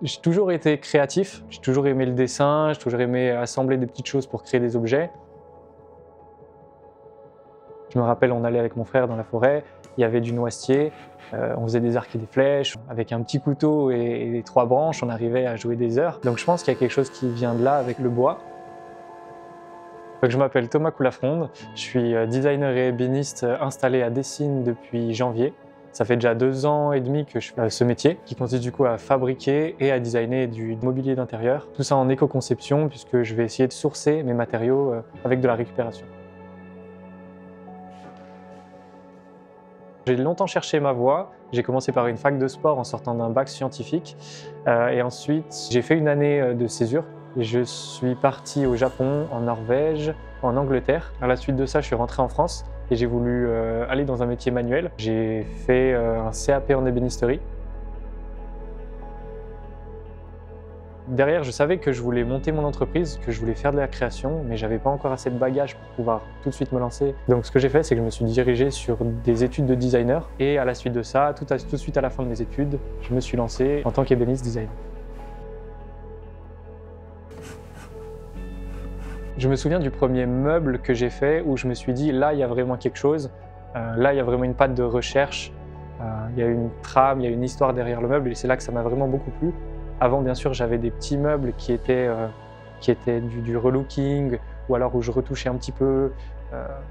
J'ai toujours été créatif, j'ai toujours aimé le dessin, j'ai toujours aimé assembler des petites choses pour créer des objets. Je me rappelle, on allait avec mon frère dans la forêt, il y avait du noisetier, on faisait des arcs et des flèches. Avec un petit couteau et 3 branches, on arrivait à jouer des heures. Donc je pense qu'il y a quelque chose qui vient de là avec le bois. Donc je m'appelle Thomas Coulafronde, je suis designer et ébéniste installé à Dessines depuis janvier. Ça fait déjà 2 ans et demi que je fais ce métier, qui consiste du coup à fabriquer et à designer du mobilier d'intérieur. Tout ça en éco-conception, puisque je vais essayer de sourcer mes matériaux avec de la récupération. J'ai longtemps cherché ma voie. J'ai commencé par une fac de sport en sortant d'un bac scientifique. Et ensuite, j'ai fait une année de césure. Je suis parti au Japon, en Norvège, en Angleterre. À la suite de ça, je suis rentré en France et j'ai voulu aller dans un métier manuel. J'ai fait un CAP en ébénisterie. Derrière, je savais que je voulais monter mon entreprise, que je voulais faire de la création, mais j'avais pas encore assez de bagages pour pouvoir tout de suite me lancer. Donc ce que j'ai fait, c'est que je me suis dirigé sur des études de designer. Et à la suite de ça, tout de suite à la fin de mes études, je me suis lancé en tant qu'ébéniste designer. Je me souviens du premier meuble que j'ai fait où je me suis dit, là, il y a vraiment quelque chose. Là, il y a vraiment une patte de recherche. Il y a une trame, il y a une histoire derrière le meuble et c'est là que ça m'a vraiment beaucoup plu. Avant, bien sûr, j'avais des petits meubles qui étaient du relooking ou alors où je retouchais un petit peu.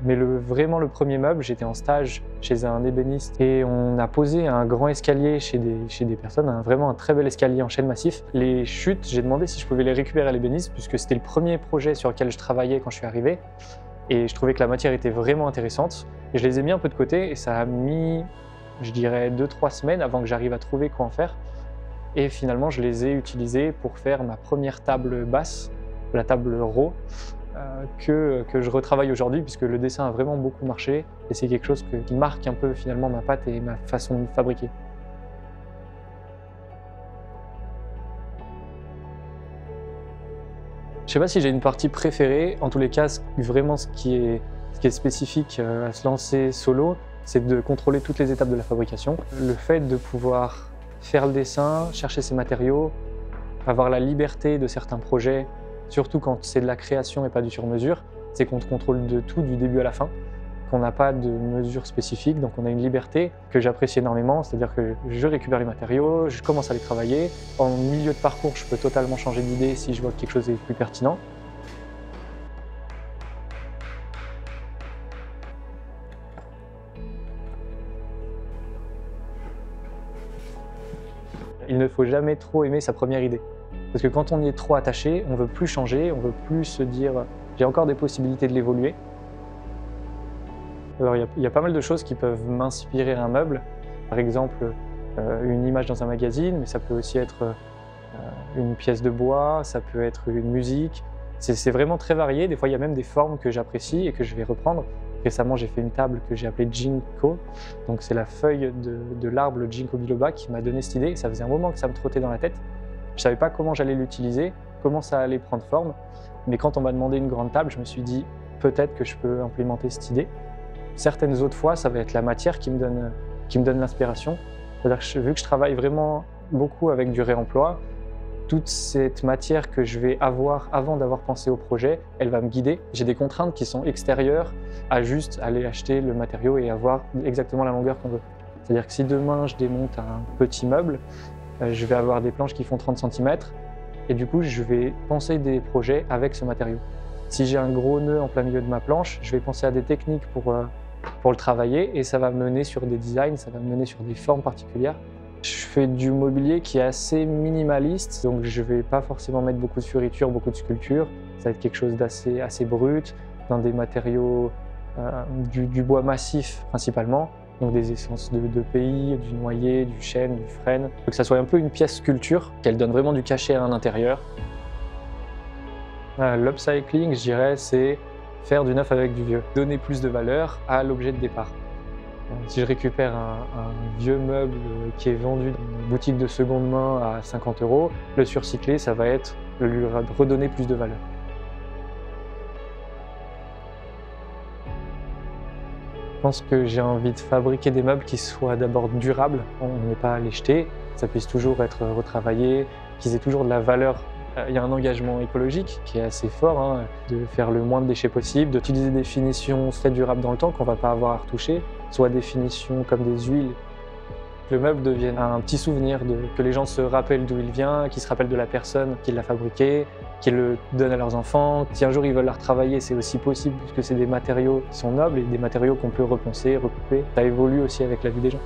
Mais vraiment le premier meuble, j'étais en stage chez un ébéniste et on a posé un grand escalier chez des personnes, vraiment un très bel escalier en chêne massif. Les chutes, j'ai demandé si je pouvais les récupérer à l'ébéniste puisque c'était le premier projet sur lequel je travaillais quand je suis arrivé et je trouvais que la matière était vraiment intéressante. Et je les ai mis un peu de côté et ça a mis, je dirais, 2-3 semaines avant que j'arrive à trouver quoi en faire. Et finalement, je les ai utilisés pour faire ma première table basse, la table RAW, que je retravaille aujourd'hui puisque le dessin a vraiment beaucoup marché et c'est quelque chose qui marque un peu finalement ma patte et ma façon de fabriquer. Je ne sais pas si j'ai une partie préférée, en tous les cas, vraiment ce qui est spécifique à se lancer solo, c'est de contrôler toutes les étapes de la fabrication. Le fait de pouvoir faire le dessin, chercher ses matériaux, avoir la liberté de certains projets, surtout quand c'est de la création et pas du sur-mesure, c'est qu'on te contrôle de tout du début à la fin, qu'on n'a pas de mesures spécifiques, donc on a une liberté que j'apprécie énormément, c'est-à-dire que je récupère les matériaux, je commence à les travailler. En milieu de parcours, je peux totalement changer d'idée si je vois que quelque chose est plus pertinent. Il ne faut jamais trop aimer sa première idée. Parce que quand on y est trop attaché, on ne veut plus changer, on ne veut plus se dire « j'ai encore des possibilités de l'évoluer ». Alors il y a pas mal de choses qui peuvent m'inspirer un meuble. Par exemple, une image dans un magazine, mais ça peut aussi être une pièce de bois, ça peut être une musique. C'est vraiment très varié. Des fois, il y a même des formes que j'apprécie et que je vais reprendre. Récemment, j'ai fait une table que j'ai appelée Ginkgo. Donc c'est la feuille de l'arbre, le Ginkgo biloba, qui m'a donné cette idée. Ça faisait un moment que ça me trottait dans la tête. Je ne savais pas comment j'allais l'utiliser, comment ça allait prendre forme. Mais quand on m'a demandé une grande table, je me suis dit peut-être que je peux implémenter cette idée. Certaines autres fois, ça va être la matière qui me donne l'inspiration. C'est-à-dire que vu que je travaille vraiment beaucoup avec du réemploi, toute cette matière que je vais avoir avant d'avoir pensé au projet, elle va me guider. J'ai des contraintes qui sont extérieures à juste aller acheter le matériau et avoir exactement la longueur qu'on veut. C'est-à-dire que si demain je démonte un petit meuble, je vais avoir des planches qui font 30 cm et du coup je vais penser des projets avec ce matériau. Si j'ai un gros nœud en plein milieu de ma planche, je vais penser à des techniques pour le travailler et ça va me mener sur des designs, ça va me mener sur des formes particulières. Je fais du mobilier qui est assez minimaliste, donc je ne vais pas forcément mettre beaucoup de fioritures, beaucoup de sculptures. Ça va être quelque chose d'assez brut, dans des matériaux, du bois massif principalement, donc des essences de pays, du noyer, du chêne, du frêne. Que ça soit un peu une pièce sculpture, qu'elle donne vraiment du cachet à un intérieur. L'upcycling, je dirais, c'est faire du neuf avec du vieux, donner plus de valeur à l'objet de départ. Si je récupère un vieux meuble qui est vendu dans une boutique de seconde main à 50 €, le surcycler, ça va être lui redonner plus de valeur. Je pense que j'ai envie de fabriquer des meubles qui soient d'abord durables, on n'est pas à les jeter, ça puisse toujours être retravaillé, qu'ils aient toujours de la valeur. Il y a un engagement écologique qui est assez fort, hein, de faire le moins de déchets possible, d'utiliser des finitions très durables dans le temps qu'on ne va pas avoir à retoucher, soit des finitions comme des huiles. Que le meuble devienne un petit souvenir, que les gens se rappellent d'où il vient, qu'ils se rappellent de la personne qui l'a fabriqué, qu'ils le donnent à leurs enfants. Si un jour ils veulent la retravailler, c'est aussi possible puisque c'est des matériaux qui sont nobles et des matériaux qu'on peut repenser, recouper. Ça évolue aussi avec la vie des gens.